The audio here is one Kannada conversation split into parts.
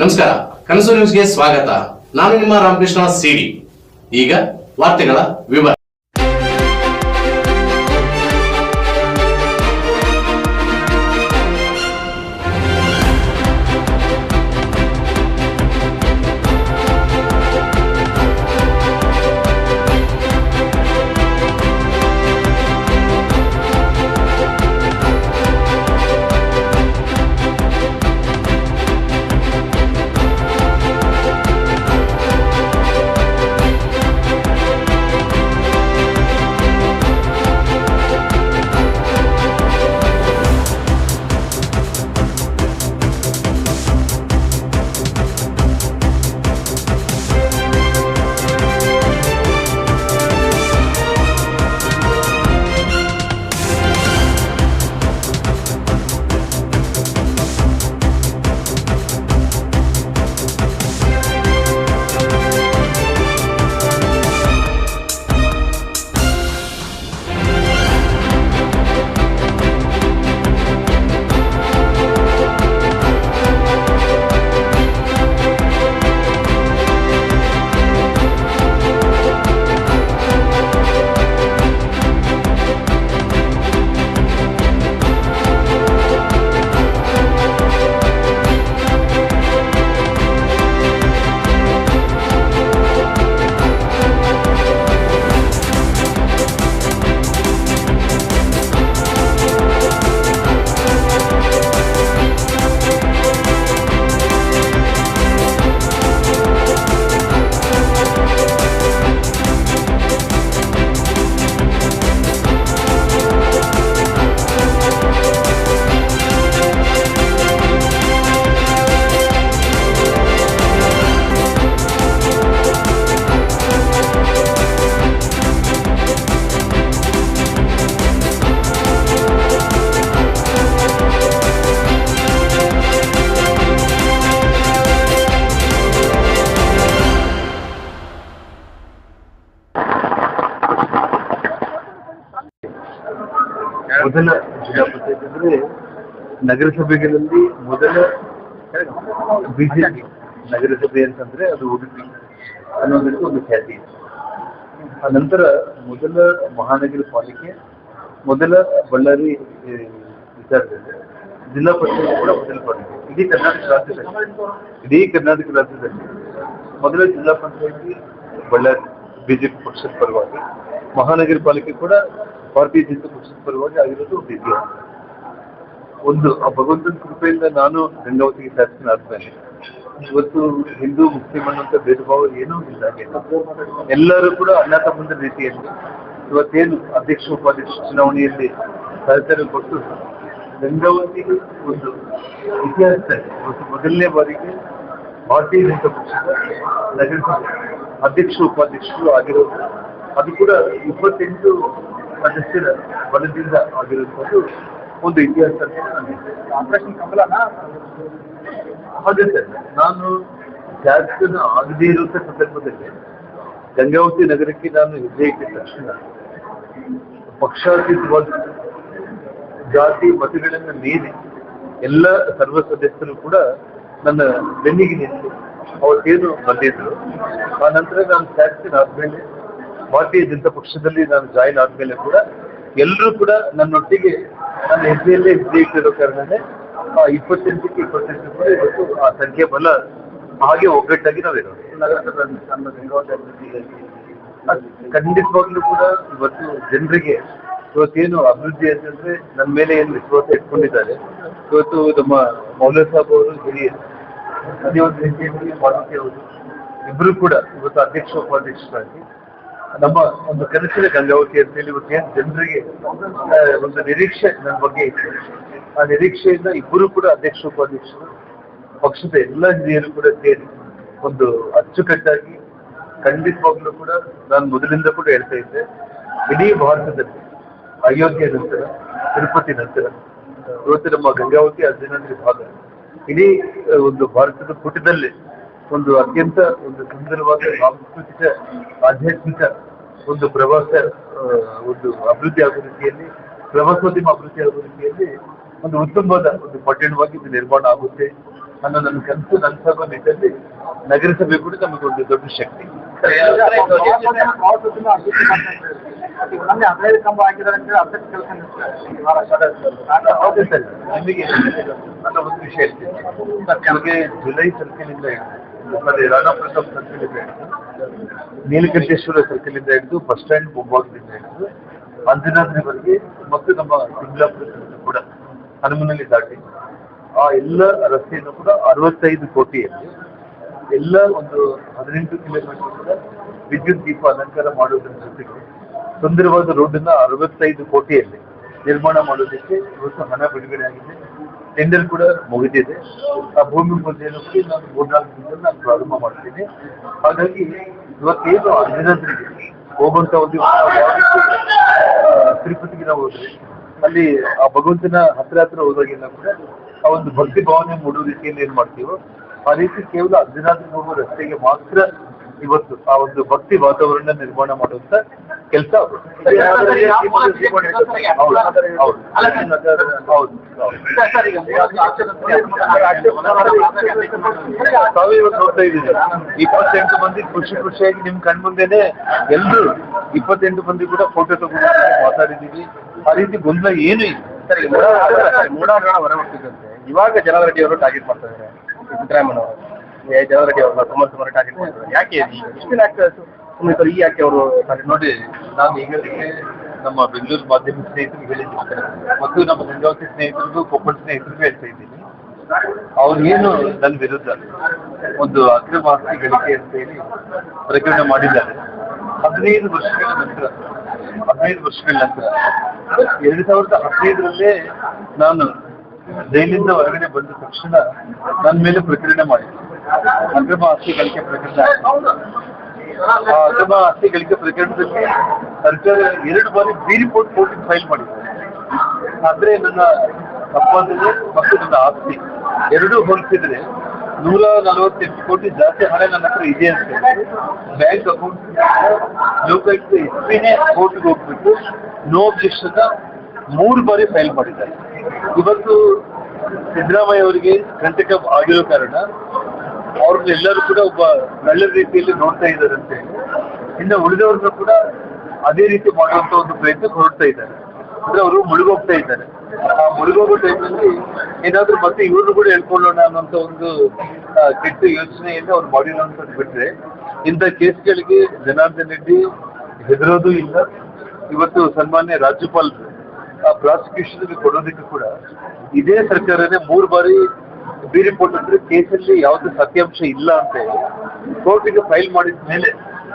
ನಮಸ್ಕಾರ, ಕನಸು ನ್ಯೂಸ್ಗೆ ಸ್ವಾಗತ. ನಾನು ನಿಮ್ಮ ರಾಮಕೃಷ್ಣ ಸಿಡಿ. ಈಗ ವಾರ್ತೆಗಳ ವಿವರ. ಮೊದಲ ಜಿಲ್ಲಾ ಪಂಚಾಯತ್ ಅಂದ್ರೆ ನಗರಸಭೆಗಳಲ್ಲಿ ಮೊದಲ ಬಿಜೆಪಿ ನಗರಸಭೆ ಅಂತಂದ್ರೆ ಅದು ಉಡುಪಿ ಅನ್ನೋದಕ್ಕೆ ಒಂದು ಖ್ಯಾತಿ ಇದೆ. ಆ ನಂತರ ಮೊದಲ ಮಹಾನಗರ ಪಾಲಿಕೆ, ಮೊದಲ ಬಳ್ಳಾರಿ ವಿಚಾರದಲ್ಲಿ ಜಿಲ್ಲಾ ಪಂಚಾಯತ್ ಕೂಡ ಮೊದಲ ಪಾಲಿಕೆ. ಇಡೀ ಕರ್ನಾಟಕ ರಾಜ್ಯದಲ್ಲಿ ಮೊದಲ ಜಿಲ್ಲಾ ಪಂಚಾಯತಿ ಬಳ್ಳಾರಿ ಬಿಜೆಪಿ ಪಕ್ಷದ ಪರವಾಗಿ, ಮಹಾನಗರ ಪಾಲಿಕೆ ಕೂಡ ಭಾರತೀಯ ಜನತಾ ಪಕ್ಷದ ಪರವಾಗಿ ಆಗಿರೋದು ಒಂದು ಇತಿಹಾಸ. ಒಂದು ಆ ಭಗವಂತನ ಕೃಪೆಯಿಂದ ನಾನು ಗಂಗಾವತಿಗೆ ಶಾಸಕನಾದ್ಮೇಲೆ ಇವತ್ತು ಹಿಂದೂ ಮುಸ್ಲಿಂ ಅನ್ನುವಂಥ ಭೇದ ಭಾವ ಏನೂ ಇಲ್ಲ. ಎಲ್ಲರೂ ಕೂಡ ಅಣ್ಣ ತಮ್ಮಂದಿರ ರೀತಿಯಲ್ಲಿ ಇವತ್ತೇನು ಅಧ್ಯಕ್ಷ ಉಪಾಧ್ಯಕ್ಷ ಚುನಾವಣೆಯಲ್ಲಿ ಸಹಕಾರ ಕೊಟ್ಟು ಗಂಗಾವತಿಗೆ ಒಂದು ಇತಿಹಾಸದಲ್ಲಿ ಇವತ್ತು ಮೊದಲನೇ ಬಾರಿಗೆ ಭಾರತೀಯ ಜನತಾ ಪಕ್ಷದ ನಗರಸಭೆ ಅಧ್ಯಕ್ಷ ಉಪಾಧ್ಯಕ್ಷರು ಆಗಿರೋದು, ಅದು ಕೂಡ 28 ಸದಸ್ಯರ ಬಲದಿಂದ ಆಗಿರುವಂಥದ್ದು ಒಂದು ಇತಿಹಾಸ ಅಂತ ನನಗೆ. ಆಪರೇಷನ್ ಕಮಲನ ಹಾಗೆ ಸರ್, ನಾನು ಶಾಸಕನ ಆಗದೇ ಇರುವಂಥ ಸಂದರ್ಭದಲ್ಲಿ ಗಂಗಾವತಿ ನಗರಕ್ಕೆ ನಾನು ಹೆಜ್ಜೆ ಇಟ್ಟ ತಕ್ಷಣ ಪಕ್ಷಾತೀತವಾದ ಜಾತಿ ಮತಗಳನ್ನು ಮೀರಿ ಎಲ್ಲ ಸರ್ವ ಸದಸ್ಯರು ಕೂಡ ನನ್ನ ಬೆನ್ನಿಗೆ ನಿಂತು ಅವತ್ತೇನು ಬಂದಿದ್ರು. ಆ ನಂತರ ನಾನು ಶಾಸಕನಾದ್ಮೇಲೆ ಭಾರತೀಯ ಜನತಾ ಪಕ್ಷದಲ್ಲಿ ನಾನು ಜಾಯಿನ್ ಆದ್ಮೇಲೆ ಕೂಡ ಎಲ್ಲರೂ ಕೂಡ ನನ್ನೊಟ್ಟಿಗೆ ನನ್ನ ಹೆಜ್ಜೆಯಲ್ಲೇ ಹೆಜ್ಜೆ ಇಟ್ಟಿರೋ ಕಾರಣನೇ 28ಕ್ಕೆ 28 ಕೂಡ ಇವತ್ತು ಆ ಸಂಖ್ಯೆ ಬಲ ಹಾಗೆ ಒಗ್ಗಟ್ಟಾಗಿ ನಾವಿರೋದು. ನಮ್ಮ ಗಂಗಾವತಿ ಅಭಿವೃದ್ಧಿಗಾಗಿ ಖಂಡಿತವಾಗ್ಲೂ ಕೂಡ ಇವತ್ತು ಜನರಿಗೆ ಇವತ್ತೇನು ಅಭಿವೃದ್ಧಿ ಅಂತಂದ್ರೆ ನನ್ನ ಮೇಲೆ ಏನು ವಿಶ್ವಾಸ ಇಟ್ಕೊಂಡಿದ್ದಾರೆ. ಇವತ್ತು ನಮ್ಮ ಮೌಲ್ಯ ಸಾಬ್ ಅವರು ಹಿರಿಯರು, ಅದೇ ಒಂದು ರೀತಿಯಲ್ಲಿ ಮಾರುತಿ ಅವರು ಇಬ್ಬರು ಕೂಡ ಇವತ್ತು ಅಧ್ಯಕ್ಷ ಉಪಾಧ್ಯಕ್ಷರಾಗಿ ನಮ್ಮ ಒಂದು ಕನಸಿನ ಗಂಗಾವತಿ ಅಂತೇಳಿ ಇವತ್ತೇನು ಜನರಿಗೆ ಒಂದು ನಿರೀಕ್ಷೆ ನನ್ನ ಬಗ್ಗೆ ಇತ್ತು. ಆ ನಿರೀಕ್ಷೆಯಿಂದ ಇಬ್ಬರು ಕೂಡ ಅಧ್ಯಕ್ಷ ಉಪಾಧ್ಯಕ್ಷರು ಪಕ್ಷದ ಎಲ್ಲ ಹಿರಿಯರು ಕೂಡ ಸೇರಿ ಒಂದು ಅಚ್ಚುಕಟ್ಟಾಗಿ ಖಂಡಿತವಾಗ್ಲೂ ಕೂಡ ನಾನು ಮೊದಲಿಂದ ಕೂಡ ಹೇಳ್ತಾ ಇದ್ದೆ, ಇಡೀ ಭಾರತದಲ್ಲಿ ಅಯೋಧ್ಯೆ ನಂತರ, ತಿರುಪತಿ ನಂತರ ಇವತ್ತು ನಮ್ಮ ಗಂಗಾವತಿ ಅರ್ಜುನಂದ್ರಿ ಭಾಗ ಇಡೀ ಒಂದು ಭಾರತದ ಪುಟದಲ್ಲಿ ಒಂದು ಅತ್ಯಂತ ಒಂದು ಸುಂದರವಾದ ಸಾಂಸ್ಕೃತಿಕ ಆಧ್ಯಾತ್ಮಿಕ ಒಂದು ಪ್ರವಾಸ ಒಂದು ಅಭಿವೃದ್ಧಿ ಆಗುವ ರೀತಿಯಲ್ಲಿ, ಪ್ರವಾಸೋದ್ಯಮ ಅಭಿವೃದ್ಧಿ ಆಗುವ ರೀತಿಯಲ್ಲಿ ಒಂದು ಉತ್ತಮವಾದ ಒಂದು ಪಟ್ಟಣವಾಗಿ ಇದು ನಿರ್ಮಾಣ ಆಗುತ್ತೆ ಅನ್ನೋ ನನ್ನ ಕನಸು ನನಸಾಗೋ ನಿಟ್ಟಿನಲ್ಲಿ ನಗರಸಭೆ ಕೂಡ ನಮಗೆ ಒಂದು ದೊಡ್ಡ ಶಕ್ತಿ. ಹೌದು ಸರ್, ನಿಮಗೆ ನನ್ನ ಒಂದು ವಿಷಯ ಹೇಳ್ತೀನಿ. ನಮಗೆ ಜುಲೈ ಸರ್ಕಲ್ ಇಂದ ಹಿಡಿದು ರಾಣಾ ಪ್ರತಾಪ್ ಸರ್ಕಲ್ ಇಂದ ಹಿಡಿದು ನೀಲಕಂಠೇಶ್ವರ ಸರ್ಕಲ್ ಇಂದ ಹಿಡಿದು ಬಸ್ ಸ್ಟ್ಯಾಂಡ್ ಮುಂಭಾಗದಿಂದ ಹಿಡಿದು ಅಂಜನಾದ್ರಿವರೆಗೆ ಮತ್ತು ನಮ್ಮ ಸಿಂಗ್ಲಾಪುರ ಕೂಡ ಹನುಮನಲ್ಲಿ ದಾಟಿ ಆ ಎಲ್ಲ ರಸ್ತೆಯನ್ನು ಕೂಡ 65 ಕೋಟಿಯಲ್ಲಿ ಎಲ್ಲ ಒಂದು 18 ಕಿಲೋಮೀಟರ್ ಕೂಡ ವಿದ್ಯುತ್ ದೀಪ ಅಲಂಕಾರ ಮಾಡೋದ್ರ ಜೊತೆಗೆ ಸುಂದರವಾದ ರೋಡನ್ನ 65 ಕೋಟಿಯಲ್ಲಿ ನಿರ್ಮಾಣ ಮಾಡೋದಕ್ಕೆ ಇವತ್ತು ಹಣ ಬಿಡುಗಡೆ ಆಗಿದೆ. ಟೆಂಡರ್ ಕೂಡ ಮುಗಿದಿದೆ. ಆ ಭೂಮಿ ಪೂಜೆಯನ್ನು ಕೂಡ ನಾನು 3-4 ದಿನದಲ್ಲಿ ನಾನು ಪ್ರಾರಂಭ ಮಾಡ್ತೀನಿ. ಹಾಗಾಗಿ ಇವತ್ತೇನು ಅಂಜನಾದ್ರಿಗೆ ಹೋಗುವಂತ ಒಂದು ತಿರುಪತಿಗೆ ನಾವು ಹೋದ್ರೆ ಅಲ್ಲಿ ಆ ಭಗವಂತನ ಹತ್ರ ಹೋದಾಗೆಲ್ಲ ಕೂಡ ಆ ಒಂದು ಭಕ್ತಿ ಭಾವನೆ ಮೂಡುವ ರೀತಿಯಲ್ಲಿ ಏನ್ ಮಾಡ್ತೀವೋ ಆ ರೀತಿ ಕೇವಲ ಅಂಜನಾದ್ರಿ ಹೋಗುವ ರಸ್ತೆಗೆ ಮಾತ್ರ ಇವತ್ತು ಆ ಒಂದು ಭಕ್ತಿ ವಾತಾವರಣ ನಿರ್ಮಾಣ ಮಾಡುವಂತ ಕೆಲಸ. ತಾವಿವತ್ತು ನೋಡ್ತಾ ಇದ್ದೀವಿ 28 ಮಂದಿ ಖುಷಿಯಾಗಿ ನಿಮ್ ಕಣ್ಮುಂದೆನೆ ಎಲ್ರು 28 ಮಂದಿ ಕೂಡ ಫೋಟೋ ತಗೊಂಡು ಮಾತಾಡಿದೀವಿ. ಆ ರೀತಿ ಗೊಂದಲ ಏನು ಇಲ್ಲ. ಮೂಡಾಗಣ ಹೊರಬರ್ತಿದ್ದಂತೆ ಇವಾಗ ಜನಾರ್ದನ್ ರೆಡ್ಡಿ ಅವರು ಟಾರ್ಗೆಟ್ ಮಾಡ್ತಾ ಇದ್ದಾರೆ. ಸಿದ್ದರಾಮಯ್ಯ ಅವರು ಜನಾರ್ದನ್ ರೆಡ್ಡಿ ಅವರನ್ನ ಕುಮಾರಸ್ವಾಮಿ ಟಾರ್ಗೆಟ್ ಮಾಡ್ತಾರೆ. ಯಾಕೆ ಇಷ್ಟು ಸುಮ್ಮನೆ ಈ ಯಾಕೆ ಅವರು ನೋಡಿ, ನಾನು ಈಗಾಗಲೇ ನಮ್ಮ ಬೆಂಗಳೂರು ಮಾಧ್ಯಮ ಸ್ನೇಹಿತರಿಗೆ ಹೇಳಿದ್ದೀನಿ ಮತ್ತು ನಮ್ಮ ಗಂಗಾವತಿ ಸ್ನೇಹಿತರಿಗೂ ಕೊಪ್ಪಳ ಸ್ನೇಹಿತರಿಗೂ ಹೇಳ್ತಾ ಇದ್ದೀನಿ. ಅವ್ರೇನು ನನ್ನ ವಿರುದ್ಧ ಒಂದು ಅಕ್ರಮ ಆಸ್ತಿ ಗಳಿಕೆ ಅಂತ ಹೇಳಿ ಪ್ರಕರಣ ಮಾಡಿದ್ದಾರೆ. 15 ವರ್ಷಗಳ ನಂತರ 2015ರಲ್ಲೇ ನಾನು ಜೈಲಿಂದ ಹೊರಗಡೆ ಬಂದ ತಕ್ಷಣ ನನ್ನ ಮೇಲೆ ಪ್ರಕರಣ ಮಾಡಿದ್ದೆ. ಅಕ್ರಮ ಆಸ್ತಿ ಗಳಿಕೆ ಪ್ರಕರಣ. ಆ ಅಕ್ರಮ ಆಸ್ತಿ ಗಳಿಕೆ ಪ್ರಕರಣದಲ್ಲಿ ಸರ್ಕಾರ 2 ಬಾರಿ ಬಿ ರಿಪೋರ್ಟ್ ಕೋರ್ಟಿಗೆ ಫೈಲ್ ಮಾಡಿದ್ದಾರೆ. ಆದ್ರೆ ನನ್ನ ಸಂಪಾದನೆ ಮತ್ತು ನನ್ನ ಆಸ್ತಿ ಎರಡೂ ಹೋಲಿಸಿದ್ರೆ 148 ಕೋಟಿ ಜಾಸ್ತಿ ಹಣ ನನ್ನ ಹತ್ರ ಇದೆ ಅಂತ ಬ್ಯಾಂಕ್ ಅಕೌಂಟ್ ಲೋಕಾಯುಕ್ತ ಎಸ್ಪಿನೇ ಕೋರ್ಟ್ಗೆ ಹೋಗ್ಬಿಟ್ಟು ನೋ ಅಬ್ಜೆಕ್ಷನ್ 3 ಬಾರಿ ಫೈಲ್ ಮಾಡಿದ್ದಾರೆ. ಇವತ್ತು ಸಿದ್ದರಾಮಯ್ಯ ಅವರಿಗೆ ಕಂಟಕ ಆಗಿರೋ ಕಾರಣ ಅವ್ರನ್ನೆಲ್ಲರೂ ಕೂಡ ಒಬ್ಬ ಒಳ್ಳೆ ರೀತಿಯಲ್ಲಿ ನೋಡ್ತಾ ಇದ್ದಾರೆ ಅಂತ ಹೇಳಿ ಇನ್ನು ಉಳಿದವ್ರನ್ನ ಕೂಡ ಅದೇ ರೀತಿ ಮಾಡುವಂತ ಒಂದು ಪ್ರಯತ್ನಕ್ಕೆ ಹೊರಡ್ತಾ ಇದ್ದಾರೆ. ಅಂದ್ರೆ ಅವರು ಮುಳುಗೋಗ್ತಾ ಇದ್ದಾರೆ. ಆ ಮುಳುಗೋಗೋ ಟೈಮಲ್ಲಿ ಏನಾದ್ರೂ ಮತ್ತೆ ಇವ್ರನ್ನು ಕೂಡ ಹೇಳ್ಕೊಳ್ಳೋಣ ಅನ್ನೋಂಥ ಒಂದು ಕೆಟ್ಟ ಯೋಚನೆಯಿಂದ ಅವ್ರು ಮಾಡಿರೋಂಥದ್ದು ಬಿಟ್ರೆ ಇಂಥ ಕೇಸ್ಗಳಿಗೆ ಜನಾರ್ದನ್ ರೆಡ್ಡಿ ಹೆದರೋದು ಇಲ್ಲ. ಇವತ್ತು ಸನ್ಮಾನ್ಯ ರಾಜ್ಯಪಾಲರು ಪ್ರಾಸಿಕ್ಯೂಷನ್ ಕೊಡೋದಕ್ಕೆ ಕೂಡ ಇದೇ ಸರ್ಕಾರನೇ 3 ಬಾರಿ ಬಿ ರಿಪೋರ್ಟ್ ಅಂದ್ರೆ ಕೇಸಲ್ಲಿ ಯಾವ್ದು ಸತ್ಯಾಂಶ ಇಲ್ಲ ಅಂತ ಹೇಳಿ ಕೋರ್ಟಿಗೆ ಫೈಲ್ ಮಾಡಿದ ಮೇಲೆ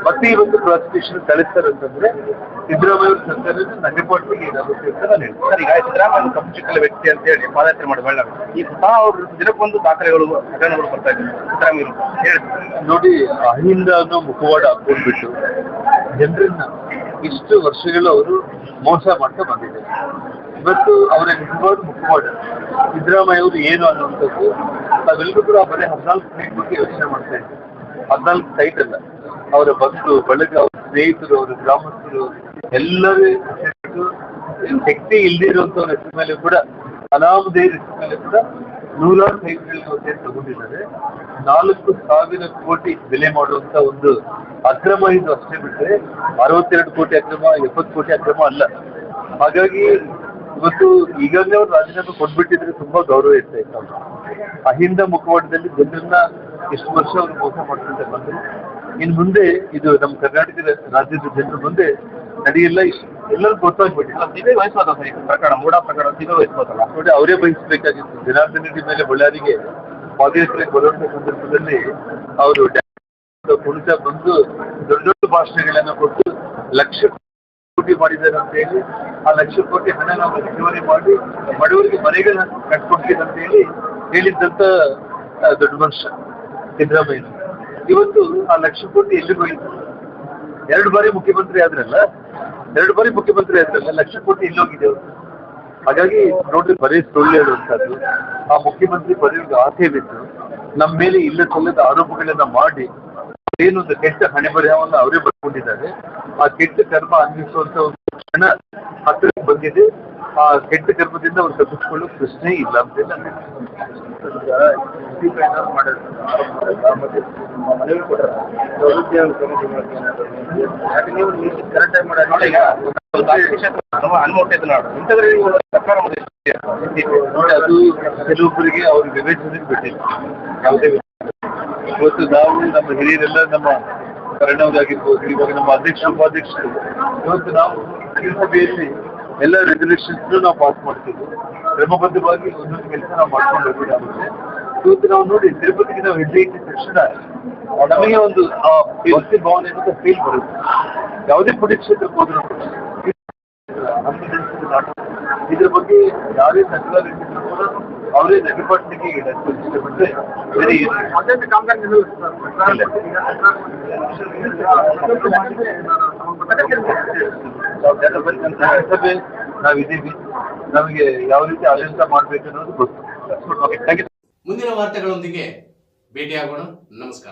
ಮತ್ತೆ ಇವತ್ತು ಪ್ರಾಸಿಕ್ಯೂಷನ್ ಕಳಿಸ್ತಾರೆ ಅಂತಂದ್ರೆ ಸಿದ್ದರಾಮಯ್ಯ ಅವ್ರ ಸರ್ಕಾರ ನಗೆಪಾಟಿಗೆ ಏನಾಗುತ್ತೆ ಅಂತ ನಾನು ಹೇಳ್ತೀನಿ. ಈಗ ಸಿದ್ದರಾಮಯ್ಯ ಕಪ್ಪು ಚಿಕ್ಕಲ ವ್ಯಕ್ತಿ ಅಂತ ಹೇಳಿ ಪಾದಯಾತ್ರೆ ಮಾಡಿ ಬೆಳ್ಳಾಗ ಈ ಅವ್ರ ದಿನಕ್ಕೊಂದು ದಾಖಲೆಗಳು ಹಗರಣಗಳು ಬರ್ತಾ ಇದ್ದಾರೆ. ಸಿದ್ದರಾಮಯ್ಯ ಹೇಳಿ ನೋಡಿ, ಅಹಿಂದ ಅನ್ನೋ ಮುಖವಾಡ ಹಾಕೊಂಡ್ಬಿಟ್ಟು ಜನರನ್ನ ಇಷ್ಟು ವರ್ಷಗಳು ಅವರು ಮೋಸ ಮಾಡ್ತಾ ಬಂದಿದ್ದಾರೆ. ಇವತ್ತು ಅವರ ನಿಜವಾದ ಮುಖವಾಡ ಸಿದ್ದರಾಮಯ್ಯ ಅವರು ಏನು ಅನ್ನುವಂಥದ್ದು ನಾವೆಲ್ಲರೂ ಕೂಡ ಬರೀ 14 ಸೈಟ್ ಬಗ್ಗೆ ಯೋಚನೆ ಮಾಡ್ತಾ ಇದ್ದೀವಿ. 14 ಸೈಟ್ ಅಲ್ಲ, ಅವರ ಬಂಧು ಬಳಗ, ಅವರ ಸ್ನೇಹಿತರು, ಅವರ ಗ್ರಾಮಸ್ಥರು ಎಲ್ಲರೂ ಶಕ್ತಿ ಇಲ್ಲದೆ ಇರುವಂತವ್ರ ಹೆಸರು ಮೇಲೆ ಕೂಡ ಅನಾಮಧೇಯರ ಹೆಸರು ಮೇಲೆ ಕೂಡ 100 ಸೈಟ್ಗಳಿಗೆ ತಗೊಂಡಿದ್ದಾರೆ. 4,000 ಕೋಟಿ ಬೆಲೆ ಮಾಡುವಂತ ಒಂದು ಅಕ್ರಮ ಇದು ಅಷ್ಟೇ ಬಿಟ್ಟರೆ 62 ಕೋಟಿ ಅಕ್ರಮ, 70 ಕೋಟಿ ಅಕ್ರಮ ಅಲ್ಲ. ಹಾಗಾಗಿ ಇವತ್ತು ಈಗಾಗಲೇ ಅವ್ರು ರಾಜೀನಾಮೆ ಕೊಟ್ಬಿಟ್ಟಿದ್ರೆ ತುಂಬಾ ಗೌರವ ಇರ್ತಾ ಇತ್ತು. ಅಹಿಂದ ಮುಖವಾಡದಲ್ಲಿ ಜನರನ್ನ ಎಷ್ಟು ವರ್ಷ ಅವರು ಮೋಸ ಮಾಡ್ಕೊಂತ ಬಂದ್ರು. ಇನ್ನು ಮುಂದೆ ಇದು ನಮ್ಮ ಕರ್ನಾಟಕದ ರಾಜ್ಯದ ಜನರ ಮುಂದೆ ನಡೆಯಲ್ಲ. ಎಲ್ಲರೂ ಗೊತ್ತಾಗ್ಬಿಟ್ಟಿಲ್ಲ. ಸಿಬಿಐ ವಹಿಸೋದ ಪ್ರಕರಣ ಮೂಡಾ ಪ್ರಕರಣ ಸಿಬಿಐ ವಹಿಸೋದಲ್ಲ ನೋಡಿ, ಅವರೇ ಬಯಸಬೇಕಾಗಿತ್ತು. ಜನಾರ್ದನ್ ರೆಡ್ಡಿ ಮೇಲೆ ಬಳ್ಳಾರಿಗೆ ಪಾದಯಾತ್ರೆಗೆ ಬರುವಂತ ಸಂದರ್ಭದಲ್ಲಿ ಅವರು ಕುಣಿತ ಬಂದು ದೊಡ್ಡ ದೊಡ್ಡ ಭಾಷಣಗಳನ್ನ ಕೊಟ್ಟು ಲಕ್ಷ ಕೋಟಿ ಮಾಡಿದ್ದಾರೆ ಅಂತ ಹೇಳಿ ಆ ಲಕ್ಷ ಕೋಟಿ ಹಣ ನಾವು ರಿಕವರಿ ಮಾಡಿ ಬಡವರಿಗೆ ಮನೆಗಳನ್ನ ಕಟ್ಕೊಡ್ತೀವಿ ಅಂತ ಹೇಳಿ ಹೇಳಿದ್ದಂತ ದೊಡ್ಡ ಮನುಷ್ಯ ಸಿದ್ದರಾಮಯ್ಯ. ಇವತ್ತು ಆ ಲಕ್ಷ ಕೋಟಿ ಎಲ್ಲಿಗೆ ಹೋಯಿತು? 2 ಬಾರಿ ಮುಖ್ಯಮಂತ್ರಿ ಆದ್ರಲ್ಲ, ಲಕ್ಷ ಕೋಟಿ ಎಲ್ಲೋಗಿದೆ ಅವರು. ಹಾಗಾಗಿ ನೋಡ್ರಿ, ಬರೀ ಸುಳ್ಳು ಹೇಳುವಂತದ್ದು. ಆ ಮುಖ್ಯಮಂತ್ರಿ ಪದವಿಗೆ ಆಸೆ ಬಿಟ್ಟು ನಮ್ಮ ಮೇಲೆ ಇಲ್ಲ ಸಲ್ಲದ ಆರೋಪಗಳನ್ನ ಮಾಡಿ ಏನೊಂದು ಕೆಟ್ಟ ಹಣೆ ಬರಹವನ್ನ ಅವರೇ ಬರ್ಕೊಂಡಿದ್ದಾರೆ. ಆ ಕೆಟ್ಟ ಕರ್ಮ ಅನ್ವಿಸುವಂತ ಕ್ಷಣ ಹತ್ತಿರಕ್ಕೆ ಬಂದಿದೆ. ಆ ಕೆಟ್ಟ ಕರ್ಮದಿಂದ ಅವ್ರು ತಪ್ಪಿಸ್ಕೊಳ್ಳೋ ಪ್ರಶ್ನೆ ಇಲ್ಲ ಅಂತ ಅನ್ಮೋಟದ ನಾಡು ಇಂಥದ್ರಲ್ಲಿ ಸರ್ಕಾರ ಅದು ಕೆಲವೊಬ್ಬರಿಗೆ ಅವ್ರ ವಿವೇಚನೆಗೆ ಬಿಟ್ಟಿಲ್ಲ. ಯಾವುದೇ ಇವತ್ತು ನಾವು ನಮ್ಮ ಹಿರಿಯರೆಲ್ಲ ನಮ್ಮ ಕನ್ನಡವಾಗಿರ್ಬೋದು, ಇವಾಗ ನಮ್ಮ ಅಧ್ಯಕ್ಷ ಉಪಾಧ್ಯಕ್ಷರು, ಇವತ್ತು ನಾವು ಸಭೆಯಲ್ಲಿ ಎಲ್ಲ ರೆಸಲ್ಯೂಷನ್ಸ್ ನಾವು ಪಾಸ್ ಮಾಡ್ತೀವಿ. ಕ್ರಮಬದ್ಧವಾಗಿ ಒಂದೊಂದು ಕೆಲಸ ನಾವು ಮಾಡ್ಕೊಂಡು ಹೋಗೋದಾಗುತ್ತೆ. ಇವತ್ತು ನಾವು ನೋಡಿ ತಿರುಪತಿಗೆ ನಾವು ಹೆಜ್ಜೆ ಇಟ್ಟಿದ ತಕ್ಷಣ ನಮಗೆ ಒಂದು ಭಕ್ತಿ ಭಾವನೆ ಅಂತ ಫೀಲ್ ಬರುತ್ತೆ. ಯಾವುದೇ ಪುಣ್ಯಕ್ಷೇತ್ರಕ್ಕೆ ಹೋದ್ರು ಇದ್ರ ಬಗ್ಗೆ ಯಾರೇ ನಕಲಿದ್ರು ಕೂಡ ಅವರೇ ನಟಿಪಾಟನೆಗೆ ಇಷ್ಟಪಟ್ಟರೆ ಬೇರೆ ಸಭೆ ನಾವಿದ್ದೀವಿ. ನಮಗೆ ಯಾವ ರೀತಿ ಆಡಳಿತ ಮಾಡ್ಬೇಕು ಅನ್ನೋದು ಗೊತ್ತು. ಮುಂದಿನ ವಾರ್ತೆಗಳೊಂದಿಗೆ ಭೇಟಿಯಾಗೋಣ. ನಮಸ್ಕಾರ.